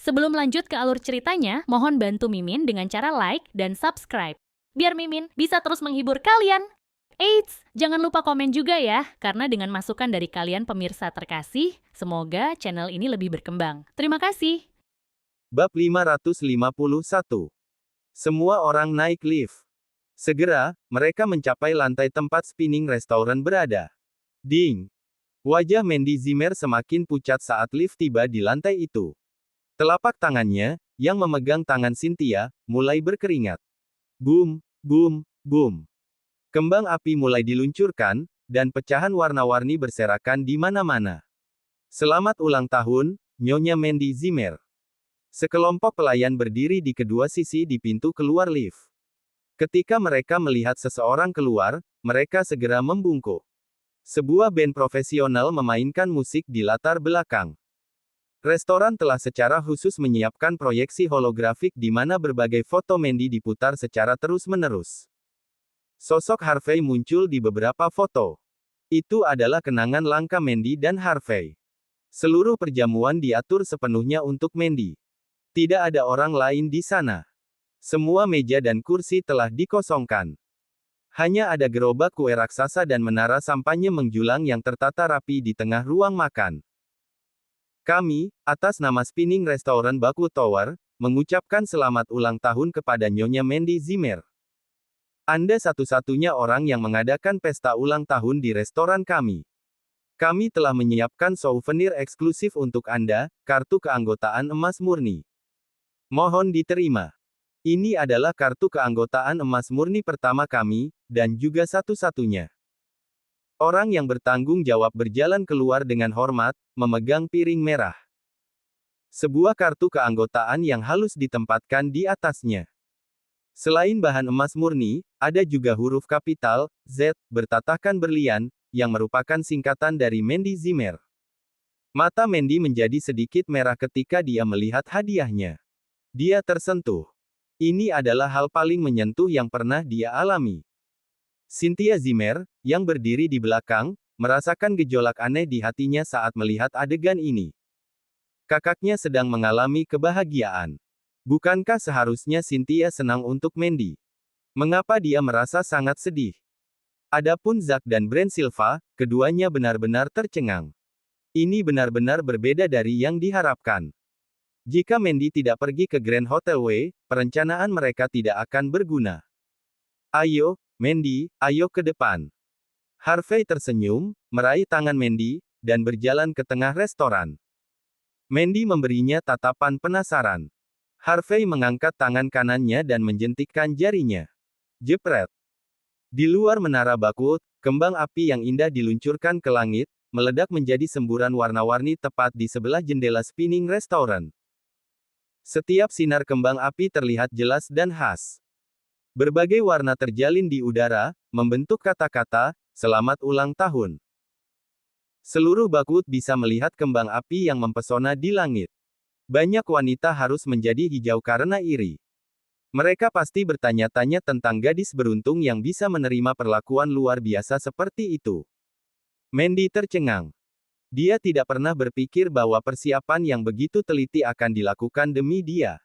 Sebelum lanjut ke alur ceritanya, mohon bantu Mimin dengan cara like dan subscribe. Biar Mimin bisa terus menghibur kalian. Eits, jangan lupa komen juga ya, karena dengan masukan dari kalian pemirsa terkasih, semoga channel ini lebih berkembang. Terima kasih. Bab 551. Semua orang naik lift. Segera, mereka mencapai lantai tempat spinning restoran berada. Ding! Wajah Mandy Zimmer semakin pucat saat lift tiba di lantai itu. Telapak tangannya, yang memegang tangan Cynthia, mulai berkeringat. Boom, boom, boom. Kembang api mulai diluncurkan, dan pecahan warna-warni berserakan di mana-mana. Selamat ulang tahun, Nyonya Mandy Zimmer. Sekelompok pelayan berdiri di kedua sisi di pintu keluar lift. Ketika mereka melihat seseorang keluar, mereka segera membungkuk. Sebuah band profesional memainkan musik di latar belakang. Restoran telah secara khusus menyiapkan proyeksi holografik di mana berbagai foto Mandy diputar secara terus-menerus. Sosok Harvey muncul di beberapa foto. Itu adalah kenangan langka Mandy dan Harvey. Seluruh perjamuan diatur sepenuhnya untuk Mandy. Tidak ada orang lain di sana. Semua meja dan kursi telah dikosongkan. Hanya ada gerobak kue raksasa dan menara sampahnya menjulang yang tertata rapi di tengah ruang makan. Kami, atas nama Spinning Restaurant Baku Tower, mengucapkan selamat ulang tahun kepada Nyonya Mandy Zimmer. Anda satu-satunya orang yang mengadakan pesta ulang tahun di restoran kami. Kami telah menyiapkan souvenir eksklusif untuk Anda, kartu keanggotaan emas murni. Mohon diterima. Ini adalah kartu keanggotaan emas murni pertama kami, dan juga satu-satunya. Orang yang bertanggung jawab berjalan keluar dengan hormat, memegang piring merah. Sebuah kartu keanggotaan yang halus ditempatkan di atasnya. Selain bahan emas murni, ada juga huruf kapital, Z, bertatahkan berlian, yang merupakan singkatan dari Mandy Zimmer. Mata Mandy menjadi sedikit merah ketika dia melihat hadiahnya. Dia tersentuh. Ini adalah hal paling menyentuh yang pernah dia alami. Cynthia Zimmer, yang berdiri di belakang, merasakan gejolak aneh di hatinya saat melihat adegan ini. Kakaknya sedang mengalami kebahagiaan. Bukankah seharusnya Cynthia senang untuk Mandy? Mengapa dia merasa sangat sedih? Adapun Zack dan Brent Silva, keduanya benar-benar tercengang. Ini benar-benar berbeda dari yang diharapkan. Jika Mandy tidak pergi ke Grand Hotel W, perencanaan mereka tidak akan berguna. Ayo, Mandy, ayo ke depan. Harvey tersenyum, meraih tangan Mandy, dan berjalan ke tengah restoran. Mandy memberinya tatapan penasaran. Harvey mengangkat tangan kanannya dan menjentikkan jarinya. Jepret. Di luar menara Bakut, kembang api yang indah diluncurkan ke langit, meledak menjadi semburan warna-warni tepat di sebelah jendela spinning restaurant. Setiap sinar kembang api terlihat jelas dan khas. Berbagai warna terjalin di udara, membentuk kata-kata, "Selamat ulang tahun." Seluruh Bakut bisa melihat kembang api yang mempesona di langit. Banyak wanita harus menjadi hijau karena iri. Mereka pasti bertanya-tanya tentang gadis beruntung yang bisa menerima perlakuan luar biasa seperti itu. Mandy tercengang. Dia tidak pernah berpikir bahwa persiapan yang begitu teliti akan dilakukan demi dia.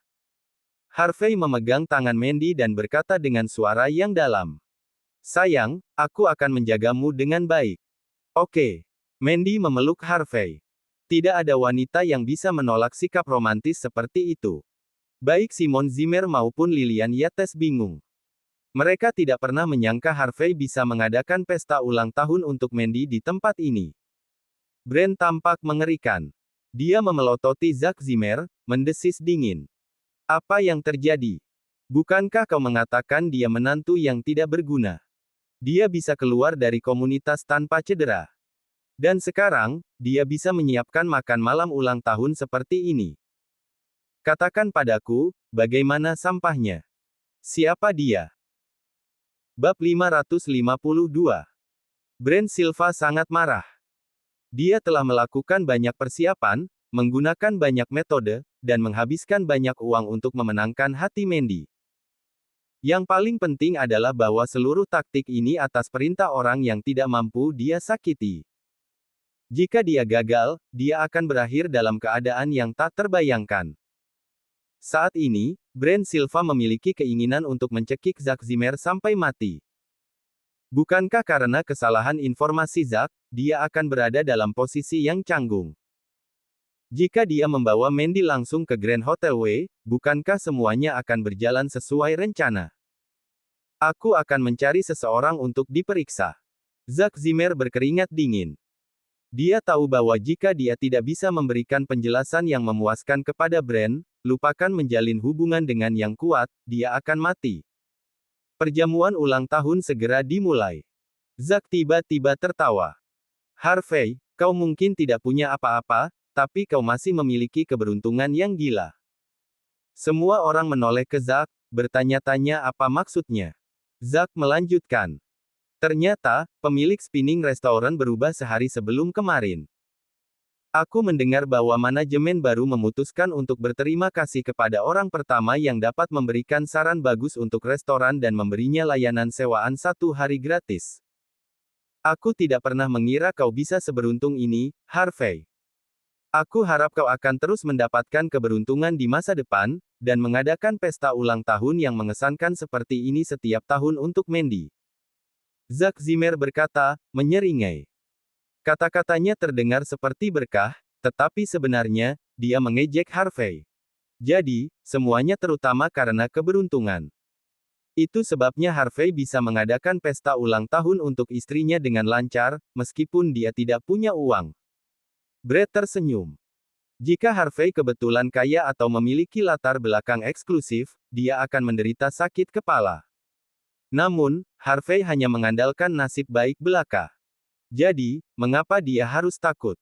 Harvey memegang tangan Mandy dan berkata dengan suara yang dalam. "Sayang, aku akan menjagamu dengan baik." "Oke." Mandy memeluk Harvey. Tidak ada wanita yang bisa menolak sikap romantis seperti itu. Baik Simon Zimmer maupun Lillian Yates bingung. Mereka tidak pernah menyangka Harvey bisa mengadakan pesta ulang tahun untuk Mandy di tempat ini. Brent tampak mengerikan. Dia memelototi Zack Zimmer, mendesis dingin. "Apa yang terjadi? Bukankah kau mengatakan dia menantu yang tidak berguna? Dia bisa keluar dari komunitas tanpa cedera. Dan sekarang, dia bisa menyiapkan makan malam ulang tahun seperti ini. Katakan padaku, bagaimana sampahnya? Siapa dia?" Bab 552. Brent Silva sangat marah. Dia telah melakukan banyak persiapan, menggunakan banyak metode, dan menghabiskan banyak uang untuk memenangkan hati Mandy. Yang paling penting adalah bahwa seluruh taktik ini atas perintah orang yang tidak mampu dia sakiti. Jika dia gagal, dia akan berakhir dalam keadaan yang tak terbayangkan. Saat ini, Brand Silva memiliki keinginan untuk mencekik Zack Zimmer sampai mati. Bukankah karena kesalahan informasi Zack, dia akan berada dalam posisi yang canggung? Jika dia membawa Mandy langsung ke Grand Hotel W, bukankah semuanya akan berjalan sesuai rencana? Aku akan mencari seseorang untuk diperiksa. Zack Zimmer berkeringat dingin. Dia tahu bahwa jika dia tidak bisa memberikan penjelasan yang memuaskan kepada Brand, lupakan menjalin hubungan dengan yang kuat, dia akan mati. Perjamuan ulang tahun segera dimulai. Zack tiba-tiba tertawa. Harvey, kau mungkin tidak punya apa-apa, tapi kau masih memiliki keberuntungan yang gila. Semua orang menoleh ke Zack, bertanya-tanya apa maksudnya. Zack melanjutkan. Ternyata, pemilik spinning restoran berubah sehari sebelum kemarin. Aku mendengar bahwa manajemen baru memutuskan untuk berterima kasih kepada orang pertama yang dapat memberikan saran bagus untuk restoran dan memberinya layanan sewaan 1 hari gratis. Aku tidak pernah mengira kau bisa seberuntung ini, Harvey. Aku harap kau akan terus mendapatkan keberuntungan di masa depan, dan mengadakan pesta ulang tahun yang mengesankan seperti ini setiap tahun untuk Mandy. Zack Zimmer berkata, menyeringai. Kata-katanya terdengar seperti berkah, tetapi sebenarnya, dia mengejek Harvey. Jadi, semuanya terutama karena keberuntungan. Itu sebabnya Harvey bisa mengadakan pesta ulang tahun untuk istrinya dengan lancar, meskipun dia tidak punya uang. Brett tersenyum. Jika Harvey kebetulan kaya atau memiliki latar belakang eksklusif, dia akan menderita sakit kepala. Namun, Harvey hanya mengandalkan nasib baik belaka. Jadi, mengapa dia harus takut?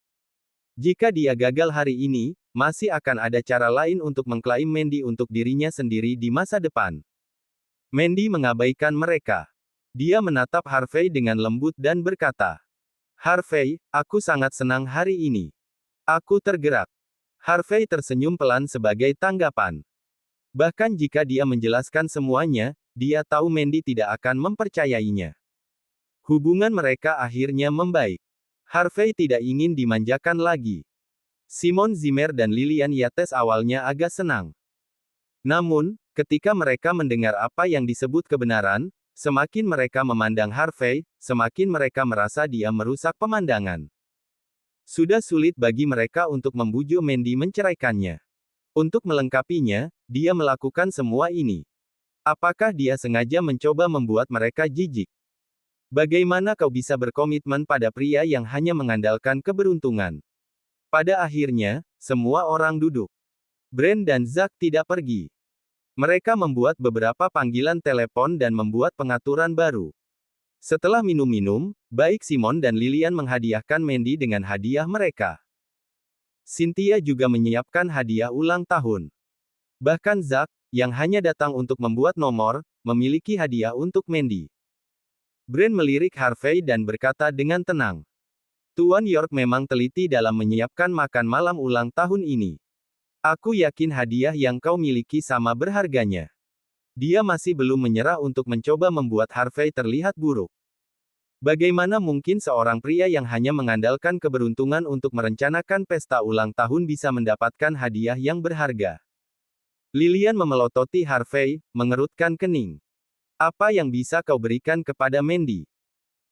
Jika dia gagal hari ini, masih akan ada cara lain untuk mengklaim Mandy untuk dirinya sendiri di masa depan. Mandy mengabaikan mereka. Dia menatap Harvey dengan lembut dan berkata, Harvey, aku sangat senang hari ini. Aku tergerak. Harvey tersenyum pelan sebagai tanggapan. Bahkan jika dia menjelaskan semuanya, dia tahu Mandy tidak akan mempercayainya. Hubungan mereka akhirnya membaik. Harvey tidak ingin dimanjakan lagi. Simon Zimmer dan Lillian Yates awalnya agak senang. Namun, ketika mereka mendengar apa yang disebut kebenaran, semakin mereka memandang Harvey, semakin mereka merasa dia merusak pemandangan. Sudah sulit bagi mereka untuk membujuk Mandy menceraikannya. Untuk melengkapinya, dia melakukan semua ini. Apakah dia sengaja mencoba membuat mereka jijik? Bagaimana kau bisa berkomitmen pada pria yang hanya mengandalkan keberuntungan? Pada akhirnya, semua orang duduk. Brand dan Zack tidak pergi. Mereka membuat beberapa panggilan telepon dan membuat pengaturan baru. Setelah minum-minum, baik Simon dan Lillian menghadiahkan Mandy dengan hadiah mereka. Cynthia juga menyiapkan hadiah ulang tahun. Bahkan Zack, yang hanya datang untuk membuat nomor, memiliki hadiah untuk Mandy. Brand melirik Harvey dan berkata dengan tenang. Tuan York memang teliti dalam menyiapkan makan malam ulang tahun ini. Aku yakin hadiah yang kau miliki sama berharganya. Dia masih belum menyerah untuk mencoba membuat Harvey terlihat buruk. Bagaimana mungkin seorang pria yang hanya mengandalkan keberuntungan untuk merencanakan pesta ulang tahun bisa mendapatkan hadiah yang berharga? Lillian memelototi Harvey, mengerutkan kening. Apa yang bisa kau berikan kepada Mandy?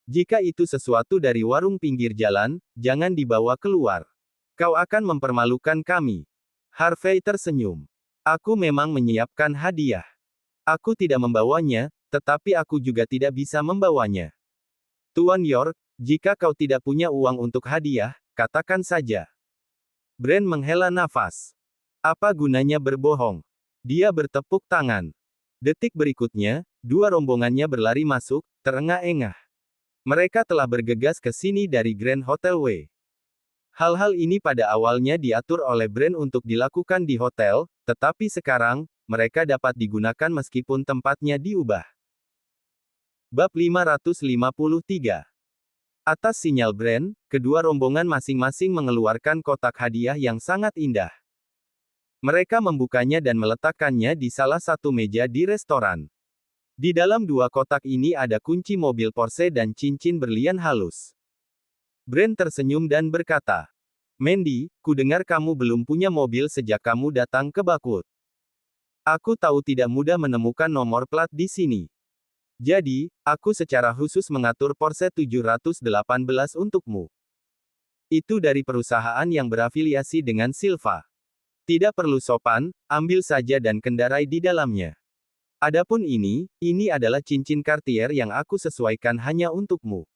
Jika itu sesuatu dari warung pinggir jalan, jangan dibawa keluar. Kau akan mempermalukan kami. Harvey tersenyum. Aku memang menyiapkan hadiah. Aku tidak membawanya, tetapi aku juga tidak bisa membawanya. Tuan York, jika kau tidak punya uang untuk hadiah, katakan saja. Brand menghela nafas. Apa gunanya berbohong? Dia bertepuk tangan. Detik berikutnya, dua rombongannya berlari masuk, terengah-engah. Mereka telah bergegas ke sini dari Grand Hotel W. Hal-hal ini pada awalnya diatur oleh Brand untuk dilakukan di hotel, tetapi sekarang, mereka dapat digunakan meskipun tempatnya diubah. Bab 553. Atas sinyal Brand, kedua rombongan masing-masing mengeluarkan kotak hadiah yang sangat indah. Mereka membukanya dan meletakkannya di salah satu meja di restoran. Di dalam dua kotak ini ada kunci mobil Porsche dan cincin berlian halus. Brand tersenyum dan berkata, Mandy, kudengar kamu belum punya mobil sejak kamu datang ke Bakwood. Aku tahu tidak mudah menemukan nomor plat di sini. Jadi, aku secara khusus mengatur Porsche 718 untukmu. Itu dari perusahaan yang berafiliasi dengan Silva. Tidak perlu sopan, ambil saja dan kendarai di dalamnya. Adapun ini adalah cincin Cartier yang aku sesuaikan hanya untukmu.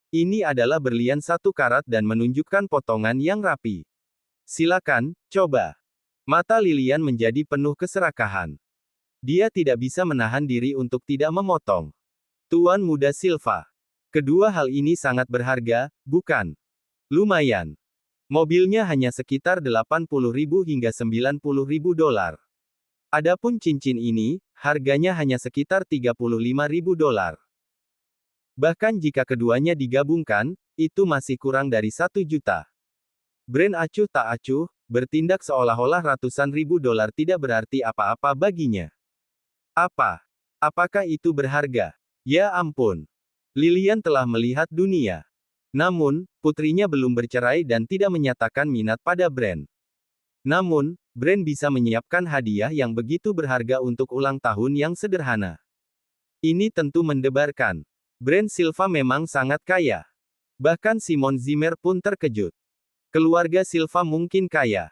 Ini adalah berlian 1 karat dan menunjukkan potongan yang rapi. Silakan, coba. Mata Lilian menjadi penuh keserakahan. Dia tidak bisa menahan diri untuk tidak memotong. Tuan Muda Silva. Kedua hal ini sangat berharga, bukan? Lumayan. Mobilnya hanya sekitar 80.000 hingga 90.000 dolar. Adapun cincin ini, harganya hanya sekitar 35.000 dolar. Bahkan jika keduanya digabungkan, itu masih kurang dari 1 juta. Brand acuh tak acuh, bertindak seolah-olah ratusan ribu dolar tidak berarti apa-apa baginya. Apa? Apakah itu berharga? Ya ampun. Lilian telah melihat dunia. Namun, putrinya belum bercerai dan tidak menyatakan minat pada brand. Namun, brand bisa menyiapkan hadiah yang begitu berharga untuk ulang tahun yang sederhana. Ini tentu mendebarkan. Brand Silva memang sangat kaya. Bahkan Simon Zimmer pun terkejut. Keluarga Silva mungkin kaya.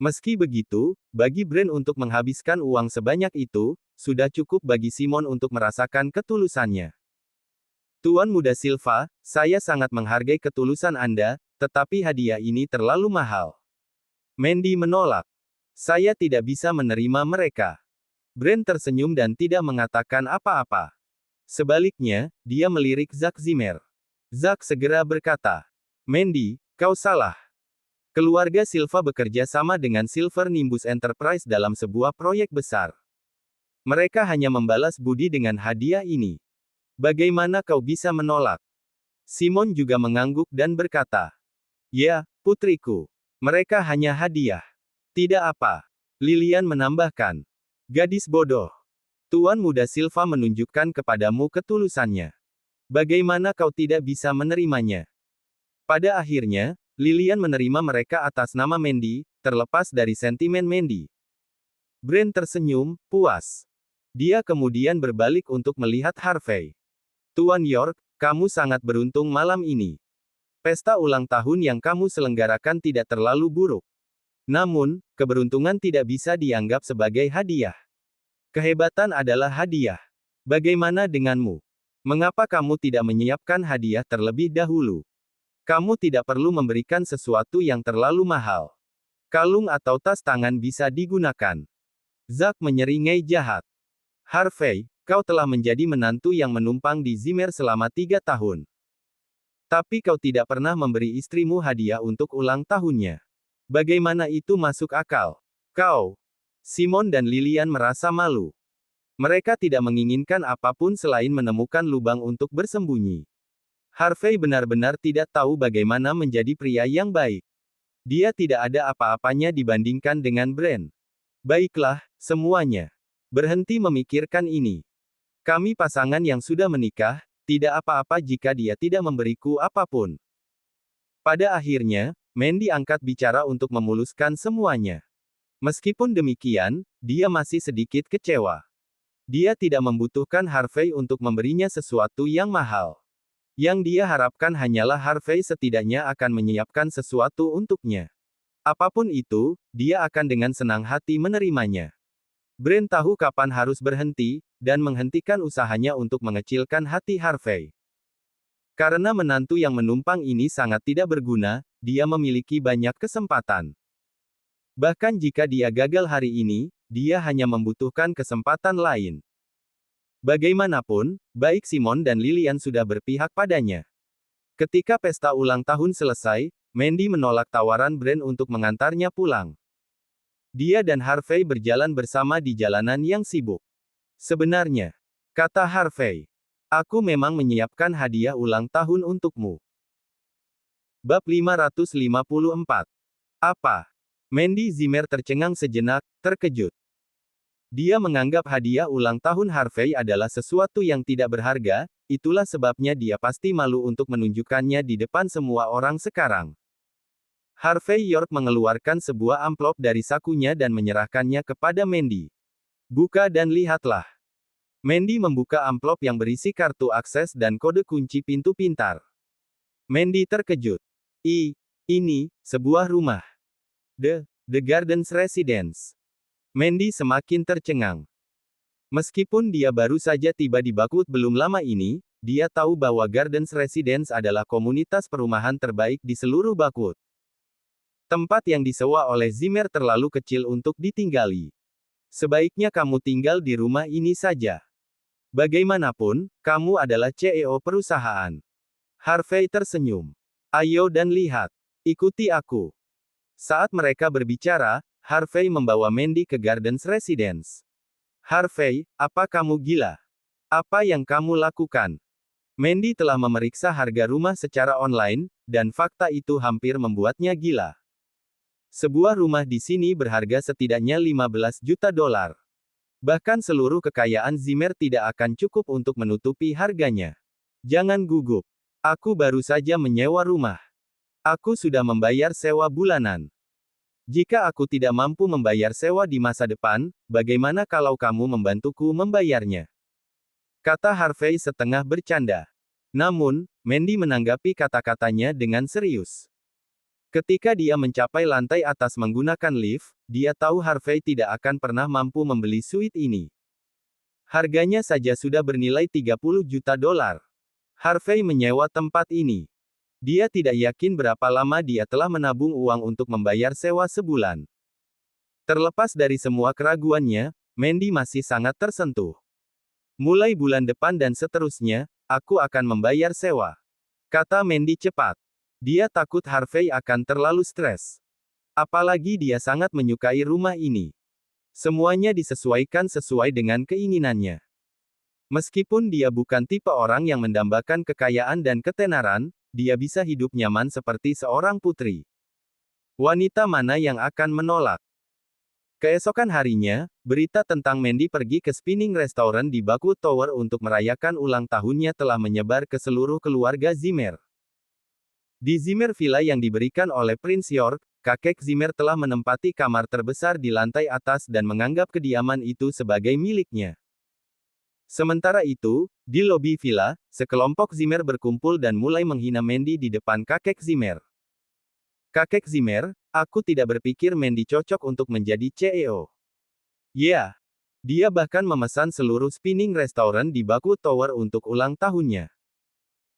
Meski begitu, bagi brand untuk menghabiskan uang sebanyak itu, sudah cukup bagi Simon untuk merasakan ketulusannya. Tuan Muda Silva, saya sangat menghargai ketulusan Anda, tetapi hadiah ini terlalu mahal. Mandy menolak. Saya tidak bisa menerima mereka. Brand tersenyum dan tidak mengatakan apa-apa. Sebaliknya, dia melirik Zack Zimmer. Zack segera berkata, Mandy, kau salah. Keluarga Silva bekerja sama dengan Silver Nimbus Enterprise dalam sebuah proyek besar. Mereka hanya membalas budi dengan hadiah ini. Bagaimana kau bisa menolak? Simon juga mengangguk dan berkata, ya, putriku. Mereka hanya hadiah. Tidak apa. Lilian menambahkan. Gadis bodoh. Tuan Muda Silva menunjukkan kepadamu ketulusannya. Bagaimana kau tidak bisa menerimanya? Pada akhirnya, Lilian menerima mereka atas nama Mandy, terlepas dari sentimen Mandy. Brand tersenyum, puas. Dia kemudian berbalik untuk melihat Harvey. Tuan York, kamu sangat beruntung malam ini. Pesta ulang tahun yang kamu selenggarakan tidak terlalu buruk. Namun, keberuntungan tidak bisa dianggap sebagai hadiah. Kehebatan adalah hadiah. Bagaimana denganmu? Mengapa kamu tidak menyiapkan hadiah terlebih dahulu? Kamu tidak perlu memberikan sesuatu yang terlalu mahal. Kalung atau tas tangan bisa digunakan. Zack menyeringai jahat. Harvey, kau telah menjadi menantu yang menumpang di Zimmer selama 3 tahun. Tapi kau tidak pernah memberi istrimu hadiah untuk ulang tahunnya. Bagaimana itu masuk akal? Kau, Simon dan Lilian merasa malu. Mereka tidak menginginkan apapun selain menemukan lubang untuk bersembunyi. Harvey benar-benar tidak tahu bagaimana menjadi pria yang baik. Dia tidak ada apa-apanya dibandingkan dengan Brand. Baiklah, semuanya. Berhenti memikirkan ini. Kami pasangan yang sudah menikah, tidak apa-apa jika dia tidak memberiku apapun. Pada akhirnya, Mandy angkat bicara untuk memuluskan semuanya. Meskipun demikian, dia masih sedikit kecewa. Dia tidak membutuhkan Harvey untuk memberinya sesuatu yang mahal. Yang dia harapkan hanyalah Harvey setidaknya akan menyiapkan sesuatu untuknya. Apapun itu, dia akan dengan senang hati menerimanya. Brand tahu kapan harus berhenti, dan menghentikan usahanya untuk mengecilkan hati Harvey. Karena menantu yang menumpang ini sangat tidak berguna, dia memiliki banyak kesempatan. Bahkan jika dia gagal hari ini, dia hanya membutuhkan kesempatan lain. Bagaimanapun, baik Simon dan Lilian sudah berpihak padanya. Ketika pesta ulang tahun selesai, Mandy menolak tawaran Brand untuk mengantarnya pulang. Dia dan Harvey berjalan bersama di jalanan yang sibuk. Sebenarnya, kata Harvey, aku memang menyiapkan hadiah ulang tahun untukmu. Bab 554. Apa? Mandy Zimmer tercengang sejenak, terkejut. Dia menganggap hadiah ulang tahun Harvey adalah sesuatu yang tidak berharga, itulah sebabnya dia pasti malu untuk menunjukkannya di depan semua orang sekarang. Harvey York mengeluarkan sebuah amplop dari sakunya dan menyerahkannya kepada Mandy. Buka dan lihatlah. Mandy membuka amplop yang berisi kartu akses dan kode kunci pintu pintar. Mandy terkejut. Ini, sebuah rumah. The Gardens Residence. Mandy semakin tercengang. Meskipun dia baru saja tiba di Bakwood belum lama ini, dia tahu bahwa Gardens Residence adalah komunitas perumahan terbaik di seluruh Bakwood. Tempat yang disewa oleh Zimmer terlalu kecil untuk ditinggali. Sebaiknya kamu tinggal di rumah ini saja. Bagaimanapun, kamu adalah CEO perusahaan. Harvey tersenyum. Ayo dan lihat. Ikuti aku. Saat mereka berbicara, Harvey membawa Mandy ke Gardens Residence. Harvey, apa kamu gila? Apa yang kamu lakukan? Mandy telah memeriksa harga rumah secara online, dan fakta itu hampir membuatnya gila. Sebuah rumah di sini berharga setidaknya $15 juta. Bahkan seluruh kekayaan Zimmer tidak akan cukup untuk menutupi harganya. Jangan gugup. Aku baru saja menyewa rumah. Aku sudah membayar sewa bulanan. Jika aku tidak mampu membayar sewa di masa depan, bagaimana kalau kamu membantuku membayarnya? Kata Harvey setengah bercanda. Namun, Mandy menanggapi kata-katanya dengan serius. Ketika dia mencapai lantai atas menggunakan lift, dia tahu Harvey tidak akan pernah mampu membeli suite ini. Harganya saja sudah bernilai $30 juta. Harvey menyewa tempat ini. Dia tidak yakin berapa lama dia telah menabung uang untuk membayar sewa sebulan. Terlepas dari semua keraguannya, Mandy masih sangat tersentuh. Mulai bulan depan dan seterusnya, aku akan membayar sewa. Kata Mandy cepat. Dia takut Harvey akan terlalu stres. Apalagi dia sangat menyukai rumah ini. Semuanya disesuaikan sesuai dengan keinginannya. Meskipun dia bukan tipe orang yang mendambakan kekayaan dan ketenaran, dia bisa hidup nyaman seperti seorang putri. Wanita mana yang akan menolak? Keesokan harinya, berita tentang Mandy pergi ke Spinning Restaurant di Bakwood Tower untuk merayakan ulang tahunnya telah menyebar ke seluruh keluarga Zimmer. Di Zimmer Villa yang diberikan oleh Prince York, kakek Zimmer telah menempati kamar terbesar di lantai atas dan menganggap kediaman itu sebagai miliknya. Sementara itu, di lobi villa, sekelompok Zimmer berkumpul dan mulai menghina Mandy di depan kakek Zimmer. Kakek Zimmer, aku tidak berpikir Mandy cocok untuk menjadi CEO. Ya, dia bahkan memesan seluruh Spinning Restaurant di Bakwood Tower untuk ulang tahunnya.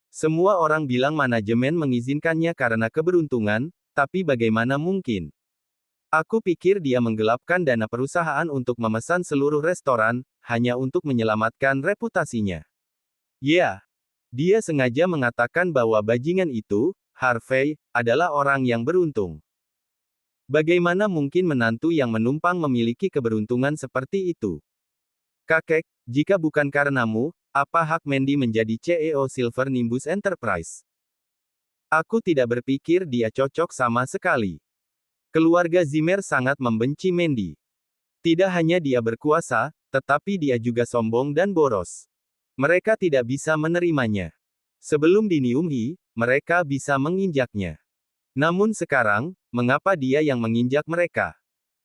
Semua orang bilang manajemen mengizinkannya karena keberuntungan, tapi bagaimana mungkin? Aku pikir dia menggelapkan dana perusahaan untuk memesan seluruh restoran, hanya untuk menyelamatkan reputasinya. Ya, dia sengaja mengatakan bahwa bajingan itu, Harvey, adalah orang yang beruntung. Bagaimana mungkin menantu yang menumpang memiliki keberuntungan seperti itu? Kakek, jika bukan karenamu, apa hak Mandy menjadi CEO Silver Nimbus Enterprise? Aku tidak berpikir dia cocok sama sekali. Keluarga Zimmer sangat membenci Mandy. Tidak hanya dia berkuasa, tetapi dia juga sombong dan boros. Mereka tidak bisa menerimanya. Sebelum diniumhi, mereka bisa menginjaknya. Namun sekarang, mengapa dia yang menginjak mereka?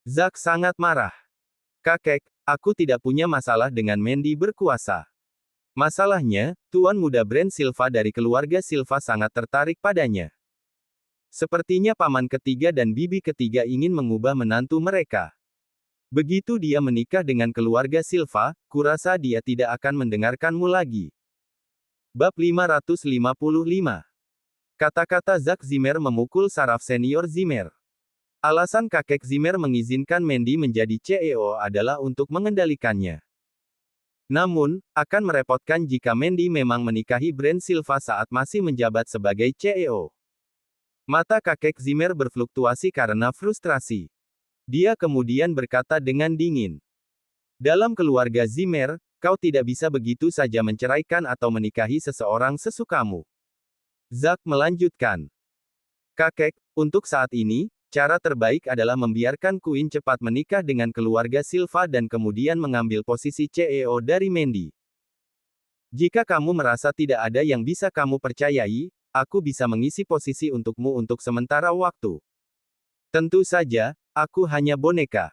Zack sangat marah. Kakek, aku tidak punya masalah dengan Mandy berkuasa. Masalahnya, Tuan Muda Brand Silva dari keluarga Silva sangat tertarik padanya. Sepertinya paman ketiga dan bibi ketiga ingin mengubah menantu mereka. Begitu dia menikah dengan keluarga Silva, kurasa dia tidak akan mendengarkanmu lagi. Bab 555. Kata-kata Zack Zimmer memukul saraf senior Zimmer. Alasan kakek Zimmer mengizinkan Mandy menjadi CEO adalah untuk mengendalikannya. Namun, akan merepotkan jika Mandy memang menikahi Brand Silva saat masih menjabat sebagai CEO. Mata kakek Zimmer berfluktuasi karena frustrasi. Dia kemudian berkata dengan dingin. Dalam keluarga Zimmer, kau tidak bisa begitu saja menceraikan atau menikahi seseorang sesukamu. Zack melanjutkan. Kakek, untuk saat ini, cara terbaik adalah membiarkan Queen cepat menikah dengan keluarga Silva dan kemudian mengambil posisi CEO dari Mandy. Jika kamu merasa tidak ada yang bisa kamu percayai, aku bisa mengisi posisi untukmu untuk sementara waktu. Tentu saja, aku hanya boneka.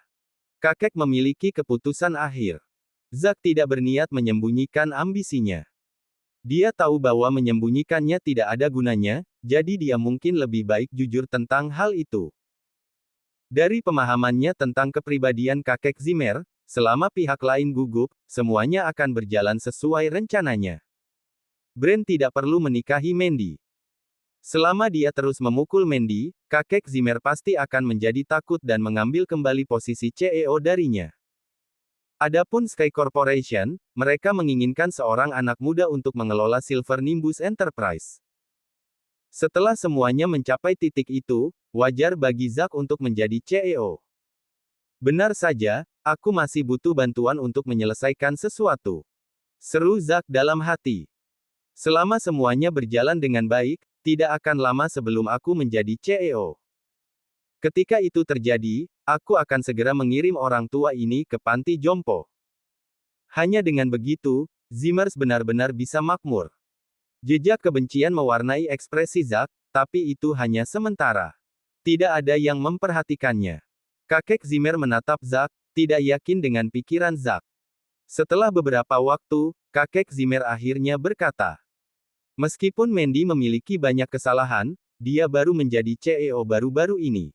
Kakek memiliki keputusan akhir. Zack tidak berniat menyembunyikan ambisinya. Dia tahu bahwa menyembunyikannya tidak ada gunanya, jadi dia mungkin lebih baik jujur tentang hal itu. Dari pemahamannya tentang kepribadian kakek Zimmer, selama pihak lain gugup, semuanya akan berjalan sesuai rencananya. Brand tidak perlu menikahi Mandy. Selama dia terus memukul Mandy, kakek Zimmer pasti akan menjadi takut dan mengambil kembali posisi CEO darinya. Adapun Sky Corporation, mereka menginginkan seorang anak muda untuk mengelola Silver Nimbus Enterprise. Setelah semuanya mencapai titik itu, wajar bagi Zack untuk menjadi CEO. Benar saja, aku masih butuh bantuan untuk menyelesaikan sesuatu. Seru Zack dalam hati. Selama semuanya berjalan dengan baik, tidak akan lama sebelum aku menjadi CEO. Ketika itu terjadi, aku akan segera mengirim orang tua ini ke panti jompo. Hanya dengan begitu, Zimmers benar-benar bisa makmur. Jejak kebencian mewarnai ekspresi Zack, tapi itu hanya sementara. Tidak ada yang memperhatikannya. Kakek Zimmer menatap Zack, tidak yakin dengan pikiran Zack. Setelah beberapa waktu, kakek Zimmer akhirnya berkata, meskipun Mandy memiliki banyak kesalahan, dia baru menjadi CEO baru-baru ini.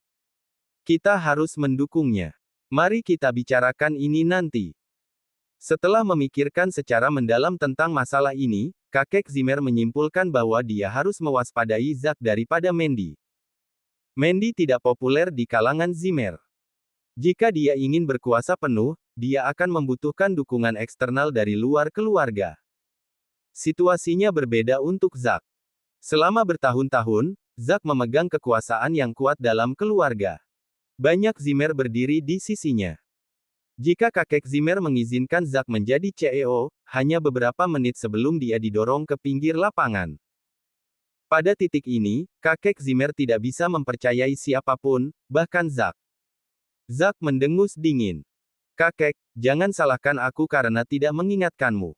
Kita harus mendukungnya. Mari kita bicarakan ini nanti. Setelah memikirkan secara mendalam tentang masalah ini, kakek Zimmer menyimpulkan bahwa dia harus mewaspadai Zack daripada Mandy. Mandy tidak populer di kalangan Zimmer. Jika dia ingin berkuasa penuh, dia akan membutuhkan dukungan eksternal dari luar keluarga. Situasinya berbeda untuk Zack. Selama bertahun-tahun, Zack memegang kekuasaan yang kuat dalam keluarga. Banyak Zimmer berdiri di sisinya. Jika kakek Zimmer mengizinkan Zack menjadi CEO, hanya beberapa menit sebelum dia didorong ke pinggir lapangan. Pada titik ini, kakek Zimmer tidak bisa mempercayai siapapun, bahkan Zack. Zack mendengus dingin. Kakek, jangan salahkan aku karena tidak mengingatkanmu.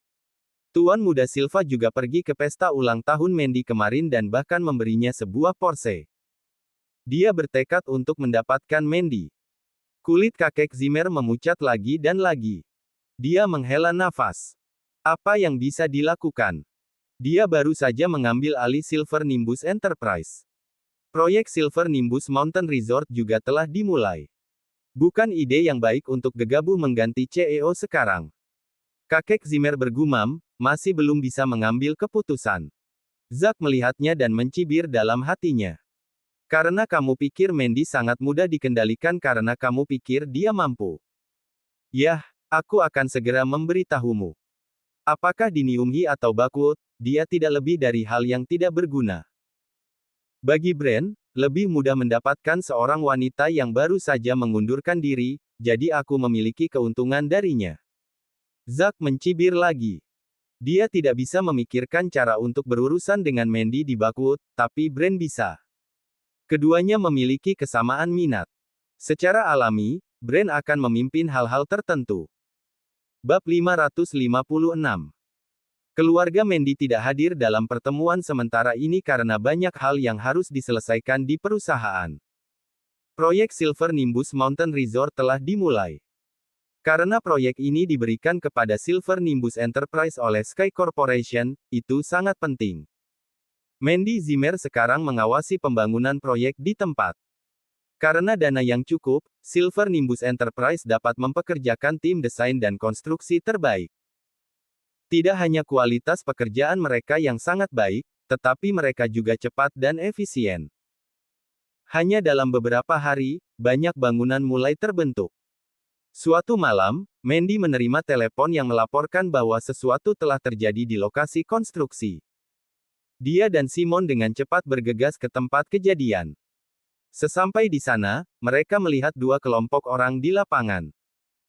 Tuan Muda Silva juga pergi ke pesta ulang tahun Mandy kemarin dan bahkan memberinya sebuah Porsche. Dia bertekad untuk mendapatkan Mandy. Kulit kakek Zimmer memucat lagi dan lagi. Dia menghela nafas. Apa yang bisa dilakukan? Dia baru saja mengambil alih Silver Nimbus Enterprise. Proyek Silver Nimbus Mountain Resort juga telah dimulai. Bukan ide yang baik untuk gegabah mengganti CEO sekarang. Kakek Zimmer bergumam, masih belum bisa mengambil keputusan. Zack melihatnya dan mencibir dalam hatinya. Karena kamu pikir Mandy sangat mudah dikendalikan karena kamu pikir dia mampu. Yah, aku akan segera memberitahumu. Apakah di Niumhi atau Bakwood, dia tidak lebih dari hal yang tidak berguna. Bagi Brand, lebih mudah mendapatkan seorang wanita yang baru saja mengundurkan diri, jadi aku memiliki keuntungan darinya. Zack mencibir lagi. Dia tidak bisa memikirkan cara untuk berurusan dengan Mandy di Bakwood, tapi Brand bisa. Keduanya memiliki kesamaan minat. Secara alami, Brand akan memimpin hal-hal tertentu. Bab 556. Keluarga Mandy tidak hadir dalam pertemuan sementara ini karena banyak hal yang harus diselesaikan di perusahaan. Proyek Silver Nimbus Mountain Resort telah dimulai. Karena proyek ini diberikan kepada Silver Nimbus Enterprise oleh Sky Corporation, itu sangat penting. Mandy Zimmer sekarang mengawasi pembangunan proyek di tempat. Karena dana yang cukup, Silver Nimbus Enterprise dapat mempekerjakan tim desain dan konstruksi terbaik. Tidak hanya kualitas pekerjaan mereka yang sangat baik, tetapi mereka juga cepat dan efisien. Hanya dalam beberapa hari, banyak bangunan mulai terbentuk. Suatu malam, Mandy menerima telepon yang melaporkan bahwa sesuatu telah terjadi di lokasi konstruksi. Dia dan Simon dengan cepat bergegas ke tempat kejadian. Sesampai di sana, mereka melihat dua kelompok orang di lapangan.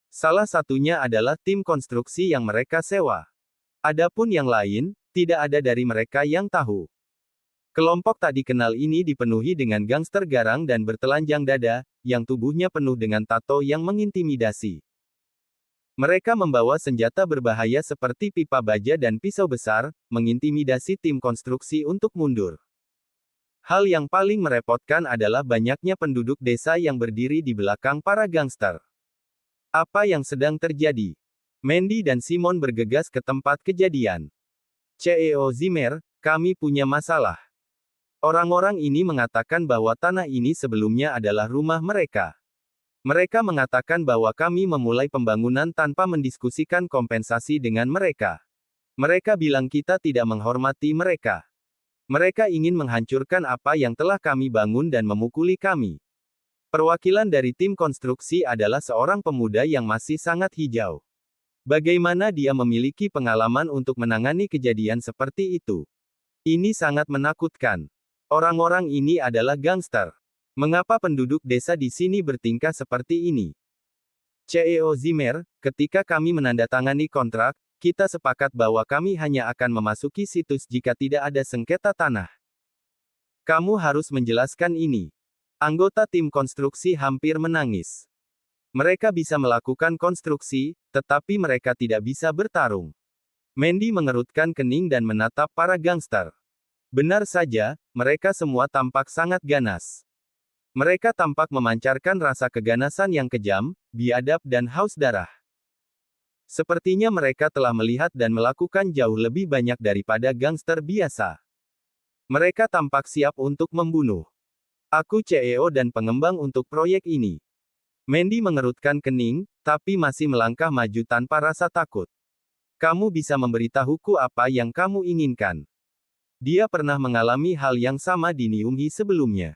Salah satunya adalah tim konstruksi yang mereka sewa. Adapun yang lain, tidak ada dari mereka yang tahu. Kelompok tak dikenal ini dipenuhi dengan gangster garang dan bertelanjang dada, yang tubuhnya penuh dengan tato yang mengintimidasi. Mereka membawa senjata berbahaya seperti pipa baja dan pisau besar, mengintimidasi tim konstruksi untuk mundur. Hal yang paling merepotkan adalah banyaknya penduduk desa yang berdiri di belakang para gangster. Apa yang sedang terjadi? Mandy dan Simon bergegas ke tempat kejadian. CEO Zimmer, kami punya masalah. Orang-orang ini mengatakan bahwa tanah ini sebelumnya adalah rumah mereka. Mereka mengatakan bahwa kami memulai pembangunan tanpa mendiskusikan kompensasi dengan mereka. Mereka bilang kita tidak menghormati mereka. Mereka ingin menghancurkan apa yang telah kami bangun dan memukuli kami. Perwakilan dari tim konstruksi adalah seorang pemuda yang masih sangat hijau. Bagaimana dia memiliki pengalaman untuk menangani kejadian seperti itu? Ini sangat menakutkan. Orang-orang ini adalah gangster. Mengapa penduduk desa di sini bertingkah seperti ini? CEO Zimmer, ketika kami menandatangani kontrak, kita sepakat bahwa kami hanya akan memasuki situs jika tidak ada sengketa tanah. Kamu harus menjelaskan ini. Anggota tim konstruksi hampir menangis. Mereka bisa melakukan konstruksi, tetapi mereka tidak bisa bertarung. Mandy mengerutkan kening dan menatap para gangster. Benar saja, mereka semua tampak sangat ganas. Mereka tampak memancarkan rasa keganasan yang kejam, biadab dan haus darah. Sepertinya mereka telah melihat dan melakukan jauh lebih banyak daripada gangster biasa. Mereka tampak siap untuk membunuh. Aku CEO dan pengembang untuk proyek ini. Mandy mengerutkan kening, tapi masih melangkah maju tanpa rasa takut. Kamu bisa memberitahuku apa yang kamu inginkan. Dia pernah mengalami hal yang sama di Niumhi sebelumnya.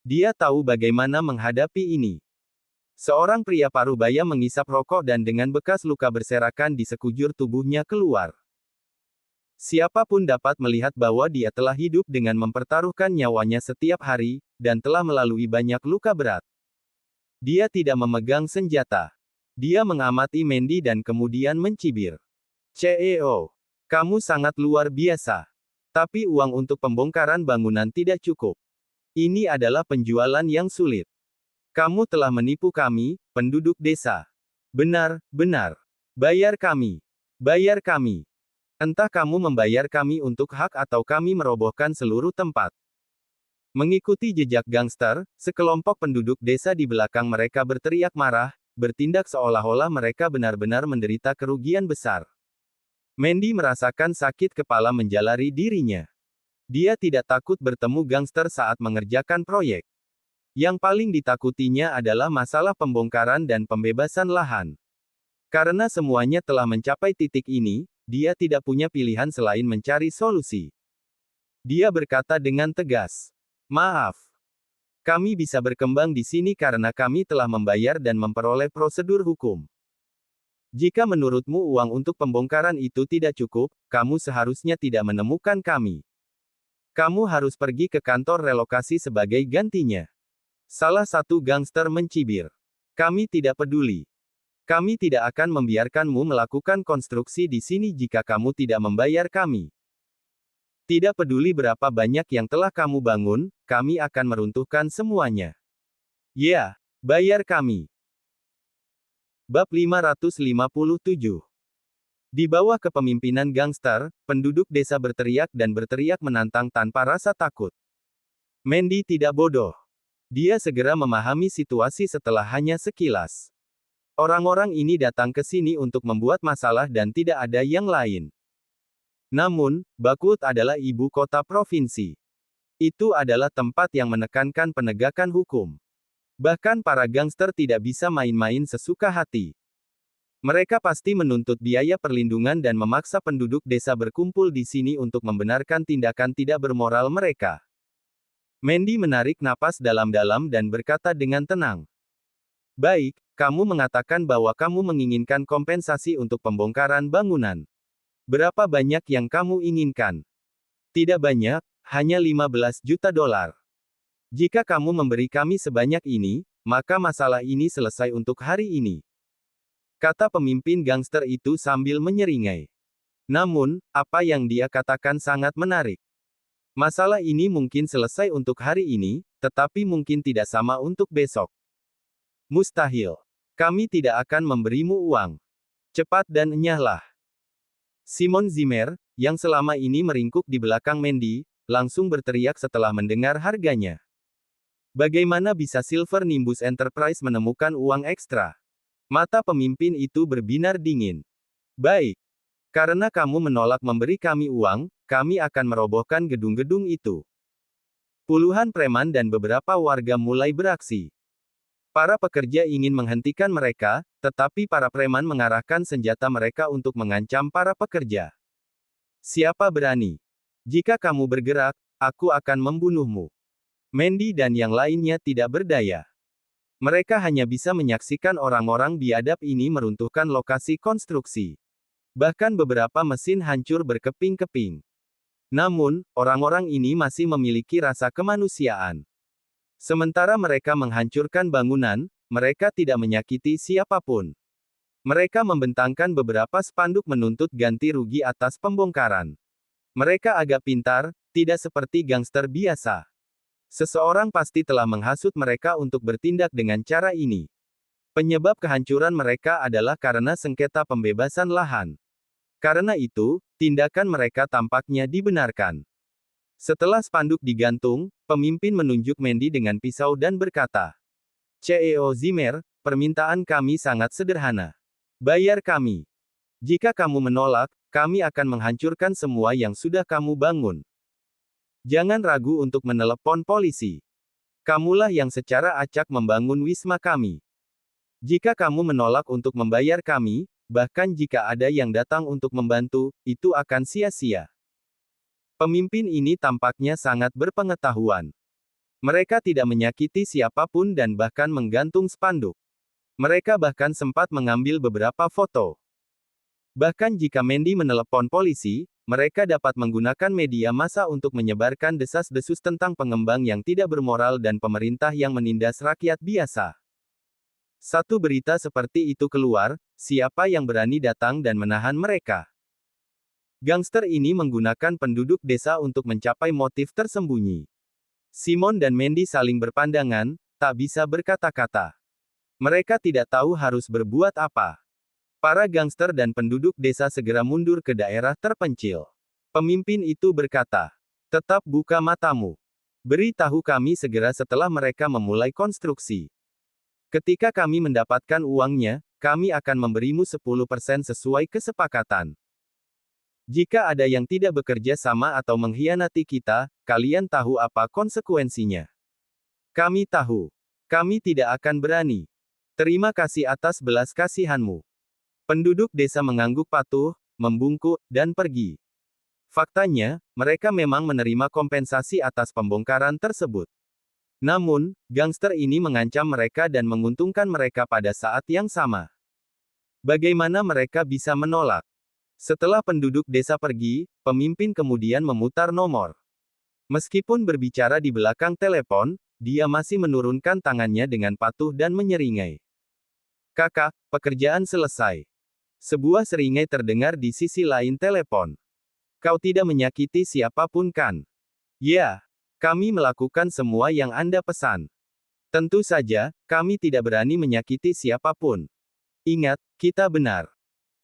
Dia tahu bagaimana menghadapi ini. Seorang pria parubaya mengisap rokok dan dengan bekas luka berserakan di sekujur tubuhnya keluar. Siapapun dapat melihat bahwa dia telah hidup dengan mempertaruhkan nyawanya setiap hari, dan telah melalui banyak luka berat. Dia tidak memegang senjata. Dia mengamati Mandy dan kemudian mencibir. CEO, kamu sangat luar biasa. Tapi uang untuk pembongkaran bangunan tidak cukup. Ini adalah penjualan yang sulit. Kamu telah menipu kami, penduduk desa. Benar, benar. Bayar kami. Bayar kami. Entah kamu membayar kami untuk hak atau kami merobohkan seluruh tempat. Mengikuti jejak gangster, sekelompok penduduk desa di belakang mereka berteriak marah, bertindak seolah-olah mereka benar-benar menderita kerugian besar. Mandy merasakan sakit kepala menjalari dirinya. Dia tidak takut bertemu gangster saat mengerjakan proyek. Yang paling ditakutinya adalah masalah pembongkaran dan pembebasan lahan. Karena semuanya telah mencapai titik ini, dia tidak punya pilihan selain mencari solusi. Dia berkata dengan tegas, "Maaf. Kami bisa berkembang di sini karena kami telah membayar dan memperoleh prosedur hukum. Jika menurutmu uang untuk pembongkaran itu tidak cukup, kamu seharusnya tidak menemukan kami. Kamu harus pergi ke kantor relokasi sebagai gantinya." Salah satu gangster mencibir. "Kami tidak peduli. Kami tidak akan membiarkanmu melakukan konstruksi di sini jika kamu tidak membayar kami. Tidak peduli berapa banyak yang telah kamu bangun, kami akan meruntuhkan semuanya. Ya, bayar kami." Bab 557. Di bawah kepemimpinan gangster, penduduk desa berteriak dan berteriak menantang tanpa rasa takut. Mandy tidak bodoh. Dia segera memahami situasi setelah hanya sekilas. Orang-orang ini datang ke sini untuk membuat masalah dan tidak ada yang lain. Namun, Bakhmut adalah ibu kota provinsi. Itu adalah tempat yang menekankan penegakan hukum. Bahkan para gangster tidak bisa main-main sesuka hati. Mereka pasti menuntut biaya perlindungan dan memaksa penduduk desa berkumpul di sini untuk membenarkan tindakan tidak bermoral mereka. Mandy menarik napas dalam-dalam dan berkata dengan tenang. "Baik, kamu mengatakan bahwa kamu menginginkan kompensasi untuk pembongkaran bangunan. Berapa banyak yang kamu inginkan?" "Tidak banyak, hanya 15 juta dolar. Jika kamu memberi kami sebanyak ini, maka masalah ini selesai untuk hari ini," kata pemimpin gangster itu sambil menyeringai. Namun, apa yang dia katakan sangat menarik. Masalah ini mungkin selesai untuk hari ini, tetapi mungkin tidak sama untuk besok. Mustahil. Kami tidak akan memberimu uang. Cepat dan enyahlah. Simon Zimmer, yang selama ini meringkuk di belakang Mandy, langsung berteriak setelah mendengar harganya. Bagaimana bisa Silver Nimbus Enterprise menemukan uang ekstra? Mata pemimpin itu berbinar dingin. Baik. Karena kamu menolak memberi kami uang, kami akan merobohkan gedung-gedung itu. Puluhan preman dan beberapa warga mulai beraksi. Para pekerja ingin menghentikan mereka, tetapi para preman mengarahkan senjata mereka untuk mengancam para pekerja. Siapa berani? Jika kamu bergerak, aku akan membunuhmu. Mandy dan yang lainnya tidak berdaya. Mereka hanya bisa menyaksikan orang-orang biadab ini meruntuhkan lokasi konstruksi. Bahkan beberapa mesin hancur berkeping-keping. Namun, orang-orang ini masih memiliki rasa kemanusiaan. Sementara mereka menghancurkan bangunan, mereka tidak menyakiti siapapun. Mereka membentangkan beberapa spanduk menuntut ganti rugi atas pembongkaran. Mereka agak pintar, tidak seperti gangster biasa. Seseorang pasti telah menghasut mereka untuk bertindak dengan cara ini. Penyebab kehancuran mereka adalah karena sengketa pembebasan lahan. Karena itu, tindakan mereka tampaknya dibenarkan. Setelah spanduk digantung, pemimpin menunjuk Mandy dengan pisau dan berkata, CEO Zimmer, permintaan kami sangat sederhana. Bayar kami. Jika kamu menolak, kami akan menghancurkan semua yang sudah kamu bangun. Jangan ragu untuk menelepon polisi. Kamulah yang secara acak membangun wisma kami. Jika kamu menolak untuk membayar kami, bahkan jika ada yang datang untuk membantu, itu akan sia-sia. Pemimpin ini tampaknya sangat berpengetahuan. Mereka tidak menyakiti siapapun dan bahkan menggantung spanduk. Mereka bahkan sempat mengambil beberapa foto. Bahkan jika Mandy menelepon polisi, mereka dapat menggunakan media massa untuk menyebarkan desas-desus tentang pengembang yang tidak bermoral dan pemerintah yang menindas rakyat biasa. Satu berita seperti itu keluar, siapa yang berani datang dan menahan mereka? Gangster ini menggunakan penduduk desa untuk mencapai motif tersembunyi. Simon dan Mandy saling berpandangan, tak bisa berkata-kata. Mereka tidak tahu harus berbuat apa. Para gangster dan penduduk desa segera mundur ke daerah terpencil. Pemimpin itu berkata, "Tetap buka matamu. Beri tahu kami segera setelah mereka memulai konstruksi. Ketika kami mendapatkan uangnya, kami akan memberimu 10% sesuai kesepakatan. Jika ada yang tidak bekerja sama atau mengkhianati kita, kalian tahu apa konsekuensinya. Kami tahu. Kami tidak akan berani. Terima kasih atas belas kasihanmu." Penduduk desa mengangguk patuh, membungkuk, dan pergi. Faktanya, mereka memang menerima kompensasi atas pembongkaran tersebut. Namun, gangster ini mengancam mereka dan menguntungkan mereka pada saat yang sama. Bagaimana mereka bisa menolak? Setelah penduduk desa pergi, pemimpin kemudian memutar nomor. Meskipun berbicara di belakang telepon, dia masih menurunkan tangannya dengan patuh dan menyeringai. "Kakak, pekerjaan selesai." Sebuah seringai terdengar di sisi lain telepon. "Kau tidak menyakiti siapapun kan?" "Ya, kami melakukan semua yang Anda pesan." "Tentu saja, kami tidak berani menyakiti siapapun. Ingat, kita benar.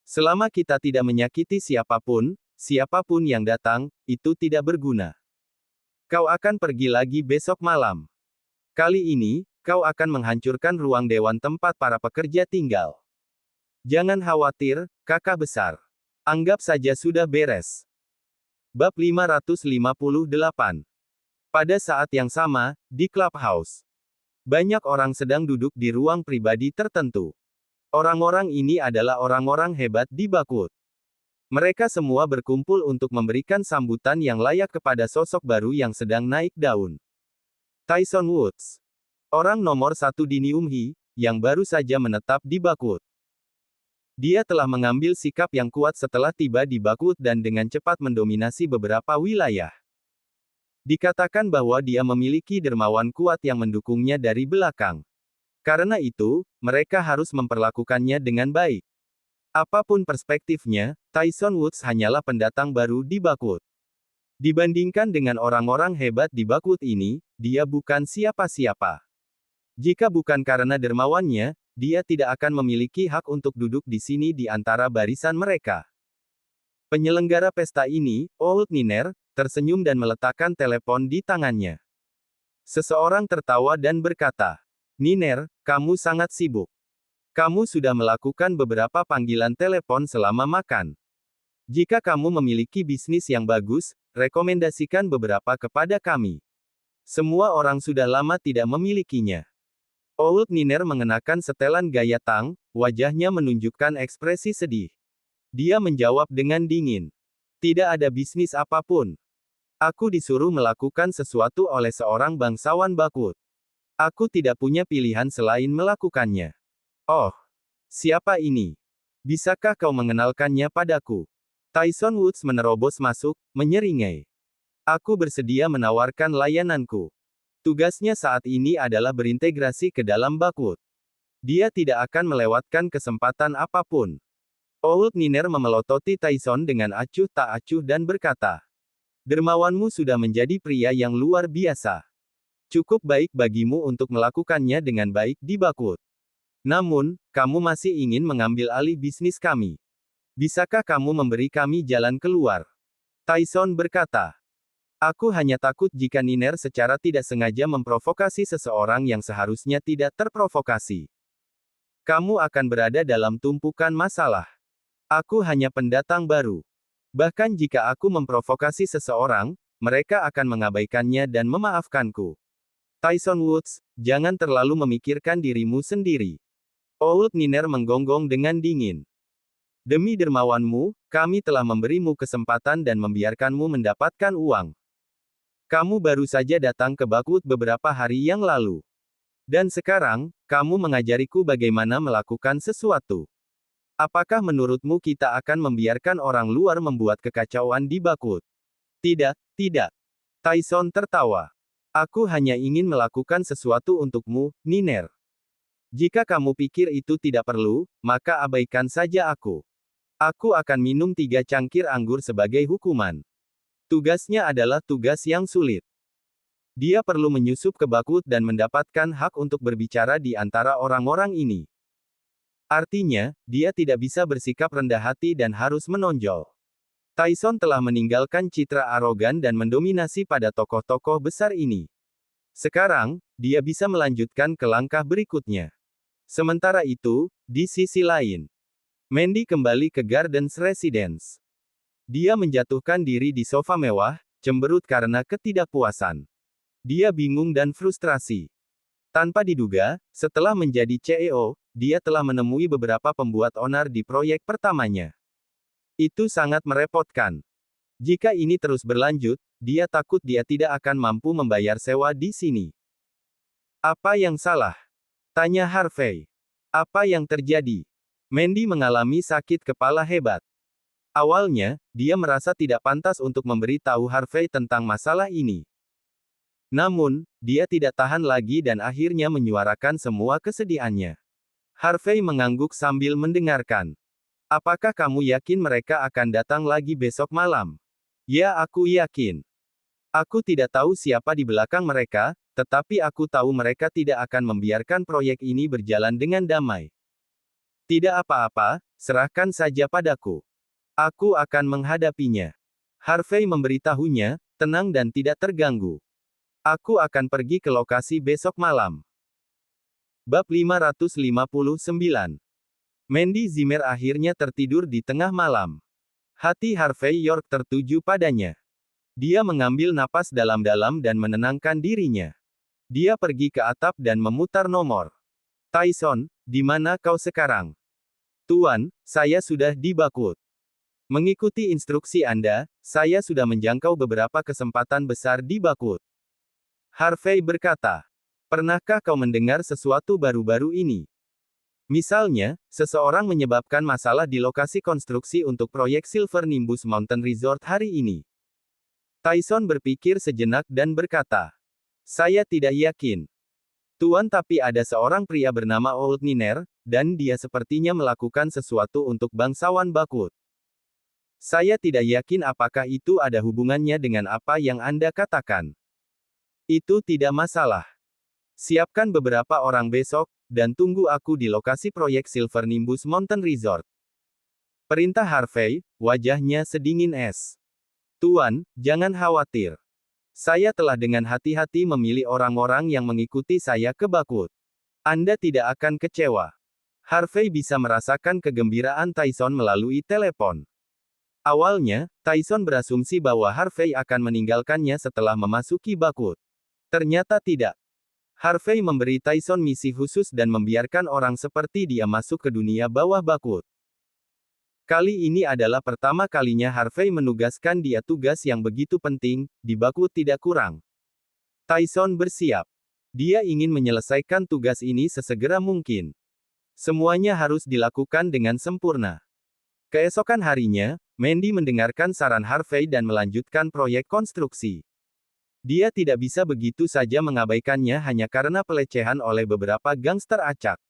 Selama kita tidak menyakiti siapapun, siapapun yang datang, itu tidak berguna. Kau akan pergi lagi besok malam. Kali ini, kau akan menghancurkan ruang dewan tempat para pekerja tinggal. Jangan khawatir, kakak besar. Anggap saja sudah beres." Bab 558. Pada saat yang sama, di clubhouse. Banyak orang sedang duduk di ruang pribadi tertentu. Orang-orang ini adalah orang-orang hebat di Bakut. Mereka semua berkumpul untuk memberikan sambutan yang layak kepada sosok baru yang sedang naik daun. Tyson Woods. Orang nomor satu di Niumhi, yang baru saja menetap di Bakut. Dia telah mengambil sikap yang kuat setelah tiba di Bakut dan dengan cepat mendominasi beberapa wilayah. Dikatakan bahwa dia memiliki dermawan kuat yang mendukungnya dari belakang. Karena itu, mereka harus memperlakukannya dengan baik. Apapun perspektifnya, Tyson Woods hanyalah pendatang baru di Bakut. Dibandingkan dengan orang-orang hebat di Bakut ini, dia bukan siapa-siapa. Jika bukan karena dermawannya, dia tidak akan memiliki hak untuk duduk di sini di antara barisan mereka. Penyelenggara pesta ini, Old Niner, tersenyum dan meletakkan telepon di tangannya. Seseorang tertawa dan berkata, "Niner, kamu sangat sibuk. Kamu sudah melakukan beberapa panggilan telepon selama makan. Jika kamu memiliki bisnis yang bagus, rekomendasikan beberapa kepada kami. Semua orang sudah lama tidak memilikinya. Old Niner mengenakan setelan gaya Tang, wajahnya menunjukkan ekspresi sedih. Dia menjawab dengan dingin. Tidak ada bisnis apapun. Aku disuruh melakukan sesuatu oleh seorang bangsawan Bakut. Aku tidak punya pilihan selain melakukannya. Oh, siapa ini? Bisakah kau mengenalkannya padaku? Tyson Woods menerobos masuk, menyeringai. Aku bersedia menawarkan layananku. Tugasnya saat ini adalah berintegrasi ke dalam Bakut. Dia tidak akan melewatkan kesempatan apapun. Old Niner memelototi Tyson dengan acuh tak acuh dan berkata, dermawanmu sudah menjadi pria yang luar biasa. Cukup baik bagimu untuk melakukannya dengan baik di Bakut. Namun, kamu masih ingin mengambil alih bisnis kami. Bisakah kamu memberi kami jalan keluar? Tyson berkata. Aku hanya takut jika Niner secara tidak sengaja memprovokasi seseorang yang seharusnya tidak terprovokasi. Kamu akan berada dalam tumpukan masalah. Aku hanya pendatang baru. Bahkan jika aku memprovokasi seseorang, mereka akan mengabaikannya dan memaafkanku. Tyson Woods, jangan terlalu memikirkan dirimu sendiri. Old Niner menggonggong dengan dingin. Demi dermawanmu, kami telah memberimu kesempatan dan membiarkanmu mendapatkan uang. Kamu baru saja datang ke Bakut beberapa hari yang lalu. Dan sekarang, kamu mengajariku bagaimana melakukan sesuatu. Apakah menurutmu kita akan membiarkan orang luar membuat kekacauan di Bakut? Tidak, tidak. Tyson tertawa. Aku hanya ingin melakukan sesuatu untukmu, Niner. Jika kamu pikir itu tidak perlu, maka abaikan saja aku. Aku akan minum 3 cangkir anggur sebagai hukuman. Tugasnya adalah tugas yang sulit. Dia perlu menyusup ke Bakut dan mendapatkan hak untuk berbicara di antara orang-orang ini. Artinya, dia tidak bisa bersikap rendah hati dan harus menonjol. Tyson telah meninggalkan citra arogan dan mendominasi pada tokoh-tokoh besar ini. Sekarang, dia bisa melanjutkan ke langkah berikutnya. Sementara itu, di sisi lain, Mandy kembali ke Gardens Residence. Dia menjatuhkan diri di sofa mewah, cemberut karena ketidakpuasan. Dia bingung dan frustrasi. Tanpa diduga, setelah menjadi CEO, dia telah menemui beberapa pembuat onar di proyek pertamanya. Itu sangat merepotkan. Jika ini terus berlanjut, dia takut dia tidak akan mampu membayar sewa di sini. Apa yang salah? Tanya Harvey. Apa yang terjadi? Mandy mengalami sakit kepala hebat. Awalnya, dia merasa tidak pantas untuk memberitahu Harvey tentang masalah ini. Namun, dia tidak tahan lagi dan akhirnya menyuarakan semua kesedihannya. Harvey mengangguk sambil mendengarkan. Apakah kamu yakin mereka akan datang lagi besok malam? Ya, aku yakin. Aku tidak tahu siapa di belakang mereka, tetapi aku tahu mereka tidak akan membiarkan proyek ini berjalan dengan damai. Tidak apa-apa, serahkan saja padaku. Aku akan menghadapinya. Harvey memberitahunya, tenang dan tidak terganggu. Aku akan pergi ke lokasi besok malam. Bab 559. Mandy Zimmer akhirnya tertidur di tengah malam. Hati Harvey York tertuju padanya. Dia mengambil napas dalam-dalam dan menenangkan dirinya. Dia pergi ke atap dan memutar nomor. Tyson, di mana kau sekarang? Tuan, saya sudah di Bakut. Mengikuti instruksi Anda, saya sudah menjangkau beberapa kesempatan besar di Bakut. Harvey berkata, pernahkah kau mendengar sesuatu baru-baru ini? Misalnya, seseorang menyebabkan masalah di lokasi konstruksi untuk proyek Silver Nimbus Mountain Resort hari ini. Tyson berpikir sejenak dan berkata, saya tidak yakin. Tuan, tapi ada seorang pria bernama Old Niner, dan dia sepertinya melakukan sesuatu untuk bangsawan Bakut. Saya tidak yakin apakah itu ada hubungannya dengan apa yang Anda katakan. Itu tidak masalah. Siapkan beberapa orang besok, dan tunggu aku di lokasi proyek Silver Nimbus Mountain Resort. Perintah Harvey, wajahnya sedingin es. Tuan, jangan khawatir. Saya telah dengan hati-hati memilih orang-orang yang mengikuti saya ke Bakut. Anda tidak akan kecewa. Harvey bisa merasakan kegembiraan Tyson melalui telepon. Awalnya, Tyson berasumsi bahwa Harvey akan meninggalkannya setelah memasuki Bakut. Ternyata tidak. Harvey memberi Tyson misi khusus dan membiarkan orang seperti dia masuk ke dunia bawah Bakut. Kali ini adalah pertama kalinya Harvey menugaskan dia tugas yang begitu penting, di Bakut tidak kurang. Tyson bersiap. Dia ingin menyelesaikan tugas ini sesegera mungkin. Semuanya harus dilakukan dengan sempurna. Keesokan harinya, Mandy mendengarkan saran Harvey dan melanjutkan proyek konstruksi. Dia tidak bisa begitu saja mengabaikannya hanya karena pelecehan oleh beberapa gangster acak.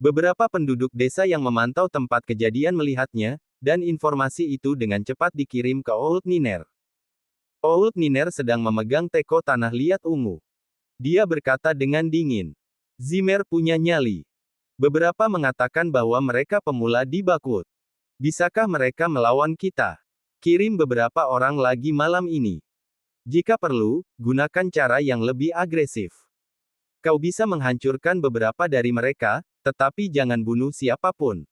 Beberapa penduduk desa yang memantau tempat kejadian melihatnya, dan informasi itu dengan cepat dikirim ke Old Niner. Old Niner sedang memegang teko tanah liat ungu. Dia berkata dengan dingin, "Zimmer punya nyali. Beberapa mengatakan bahwa mereka pemula di Bakut. Bisakah mereka melawan kita? Kirim beberapa orang lagi malam ini. Jika perlu, gunakan cara yang lebih agresif. Kau bisa menghancurkan beberapa dari mereka, tetapi jangan bunuh siapapun.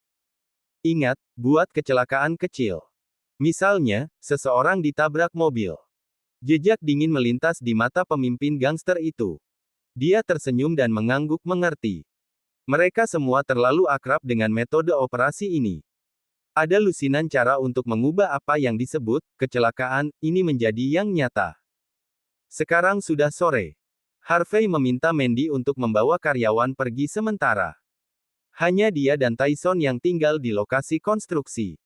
Ingat, buat kecelakaan kecil. Misalnya, seseorang ditabrak mobil." Jejak dingin melintas di mata pemimpin gangster itu. Dia tersenyum dan mengangguk mengerti. Mereka semua terlalu akrab dengan metode operasi ini. Ada lusinan cara untuk mengubah apa yang disebut kecelakaan ini menjadi yang nyata. Sekarang sudah sore. Harvey meminta Mandy untuk membawa karyawan pergi sementara. Hanya dia dan Tyson yang tinggal di lokasi konstruksi.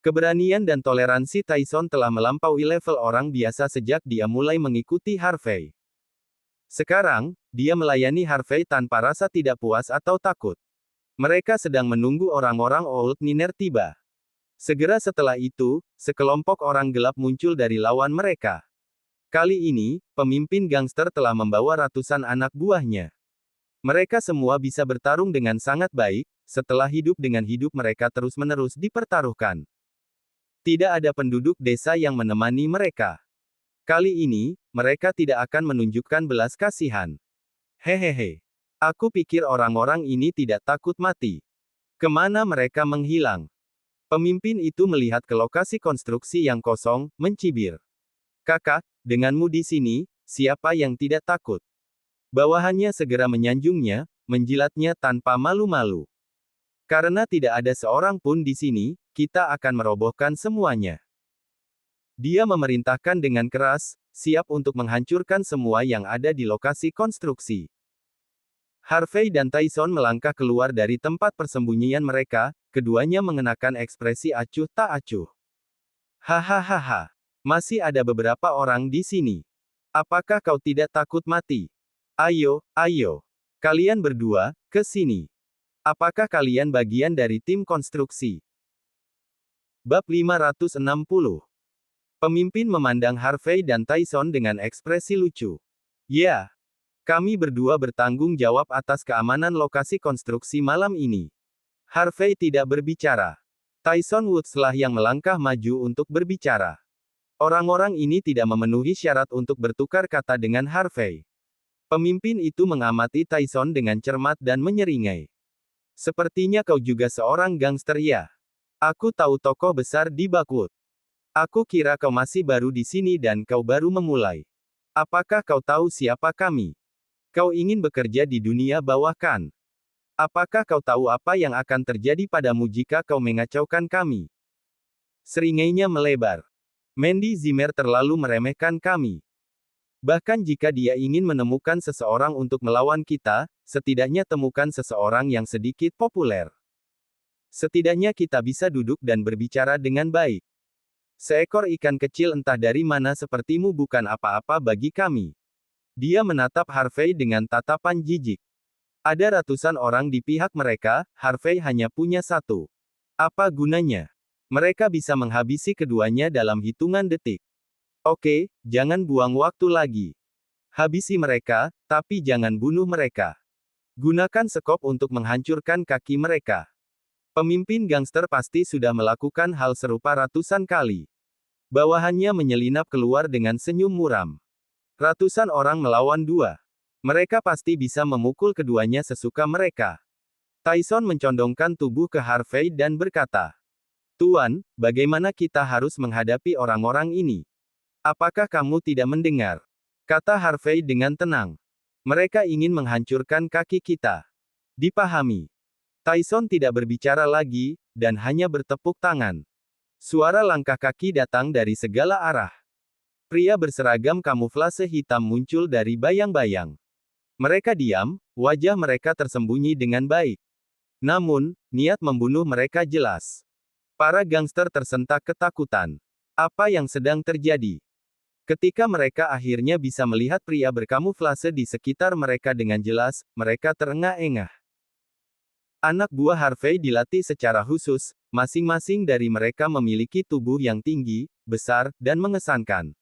Keberanian dan toleransi Tyson telah melampaui level orang biasa sejak dia mulai mengikuti Harvey. Sekarang, dia melayani Harvey tanpa rasa tidak puas atau takut. Mereka sedang menunggu orang-orang Old Niner tiba. Segera setelah itu, sekelompok orang gelap muncul dari lawan mereka. Kali ini, pemimpin gangster telah membawa ratusan anak buahnya. Mereka semua bisa bertarung dengan sangat baik, setelah hidup dengan hidup mereka terus-menerus dipertaruhkan. Tidak ada penduduk desa yang menemani mereka. Kali ini, mereka tidak akan menunjukkan belas kasihan. Hehehe. Aku pikir orang-orang ini tidak takut mati. Kemana mereka menghilang? Pemimpin itu melihat ke lokasi konstruksi yang kosong, mencibir. Kakak, denganmu di sini, siapa yang tidak takut? Bawahannya segera menyanjungnya, menjilatnya tanpa malu-malu. Karena tidak ada seorang pun di sini, kita akan merobohkan semuanya. Dia memerintahkan dengan keras, siap untuk menghancurkan semua yang ada di lokasi konstruksi. Harvey dan Tyson melangkah keluar dari tempat persembunyian mereka, keduanya mengenakan ekspresi acuh tak acuh. Hahaha. Masih ada beberapa orang di sini. Apakah kau tidak takut mati? Ayo, ayo. Kalian berdua, ke sini. Apakah kalian bagian dari tim konstruksi? Bab 560. Pemimpin memandang Harvey dan Tyson dengan ekspresi lucu. Ya. Kami berdua bertanggung jawab atas keamanan lokasi konstruksi malam ini. Harvey tidak berbicara. Tyson Woods lah yang melangkah maju untuk berbicara. Orang-orang ini tidak memenuhi syarat untuk bertukar kata dengan Harvey. Pemimpin itu mengamati Tyson dengan cermat dan menyeringai. Sepertinya kau juga seorang gangster ya. Aku tahu tokoh besar di Bakut. Aku kira kau masih baru di sini dan kau baru memulai. Apakah kau tahu siapa kami? Kau ingin bekerja di dunia bawah kan? Apakah kau tahu apa yang akan terjadi padamu jika kau mengacaukan kami? Seringainya melebar. Mandy Zimmer terlalu meremehkan kami. Bahkan jika dia ingin menemukan seseorang untuk melawan kita, setidaknya temukan seseorang yang sedikit populer. Setidaknya kita bisa duduk dan berbicara dengan baik. Seekor ikan kecil entah dari mana sepertimu bukan apa-apa bagi kami. Dia menatap Harvey dengan tatapan jijik. Ada ratusan orang di pihak mereka, Harvey hanya punya satu. Apa gunanya? Mereka bisa menghabisi keduanya dalam hitungan detik. Oke, jangan buang waktu lagi. Habisi mereka, tapi jangan bunuh mereka. Gunakan sekop untuk menghancurkan kaki mereka. Pemimpin gangster pasti sudah melakukan hal serupa ratusan kali. Bawahannya menyelinap keluar dengan senyum muram. Ratusan orang melawan dua. Mereka pasti bisa memukul keduanya sesuka mereka. Tyson mencondongkan tubuh ke Harvey dan berkata, "Tuan, bagaimana kita harus menghadapi orang-orang ini? Apakah kamu tidak mendengar?" Kata Harvey dengan tenang. "Mereka ingin menghancurkan kaki kita." Dipahami. Tyson tidak berbicara lagi, dan hanya bertepuk tangan. Suara langkah kaki datang dari segala arah. Pria berseragam kamuflase hitam muncul dari bayang-bayang. Mereka diam, wajah mereka tersembunyi dengan baik. Namun, niat membunuh mereka jelas. Para gangster tersentak ketakutan. Apa yang sedang terjadi? Ketika mereka akhirnya bisa melihat pria berkamuflase di sekitar mereka dengan jelas, mereka terengah-engah. Anak buah Harvey dilatih secara khusus, masing-masing dari mereka memiliki tubuh yang tinggi, besar, dan mengesankan.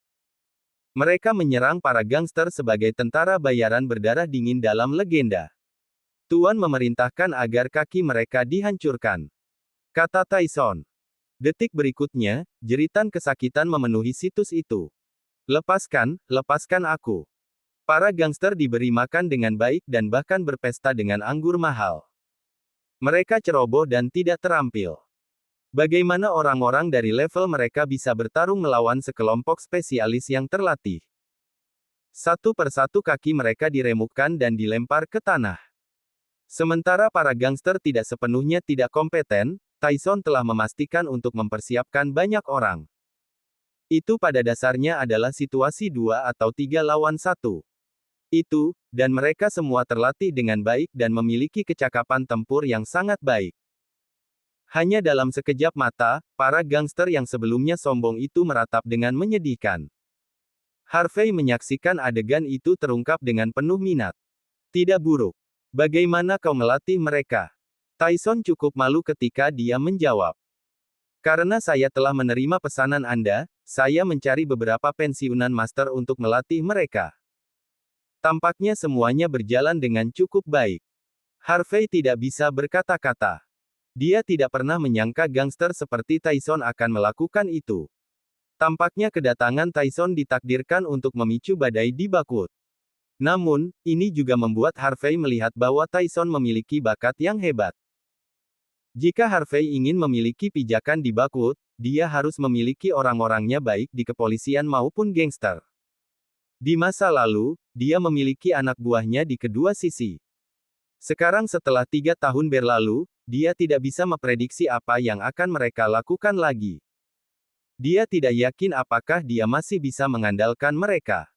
Mereka menyerang para gangster sebagai tentara bayaran berdarah dingin dalam legenda. Tuan memerintahkan agar kaki mereka dihancurkan, kata Tyson. Detik berikutnya, jeritan kesakitan memenuhi situs itu. "Lepaskan, lepaskan aku." Para gangster diberi makan dengan baik dan bahkan berpesta dengan anggur mahal. Mereka ceroboh dan tidak terampil. Bagaimana orang-orang dari level mereka bisa bertarung melawan sekelompok spesialis yang terlatih? Satu persatu kaki mereka diremukkan dan dilempar ke tanah. Sementara para gangster tidak sepenuhnya tidak kompeten, Tyson telah memastikan untuk mempersiapkan banyak orang. Itu pada dasarnya adalah situasi 2 atau 3 lawan 1. Itu, dan mereka semua terlatih dengan baik dan memiliki kecakapan tempur yang sangat baik. Hanya dalam sekejap mata, para gangster yang sebelumnya sombong itu meratap dengan menyedihkan. Harvey menyaksikan adegan itu terungkap dengan penuh minat. "Tidak buruk. Bagaimana kau melatih mereka?" Tyson cukup malu ketika dia menjawab. "Karena saya telah menerima pesanan Anda, saya mencari beberapa pensiunan master untuk melatih mereka." Tampaknya semuanya berjalan dengan cukup baik. Harvey tidak bisa berkata-kata. Dia tidak pernah menyangka gangster seperti Tyson akan melakukan itu. Tampaknya kedatangan Tyson ditakdirkan untuk memicu badai di Bakwood. Namun, ini juga membuat Harvey melihat bahwa Tyson memiliki bakat yang hebat. Jika Harvey ingin memiliki pijakan di Bakwood, dia harus memiliki orang-orangnya baik di kepolisian maupun gangster. Di masa lalu, dia memiliki anak buahnya di kedua sisi. Sekarang setelah 3 tahun berlalu, dia tidak bisa memprediksi apa yang akan mereka lakukan lagi. Dia tidak yakin apakah dia masih bisa mengandalkan mereka.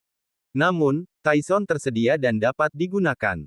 Namun, Tyson tersedia dan dapat digunakan.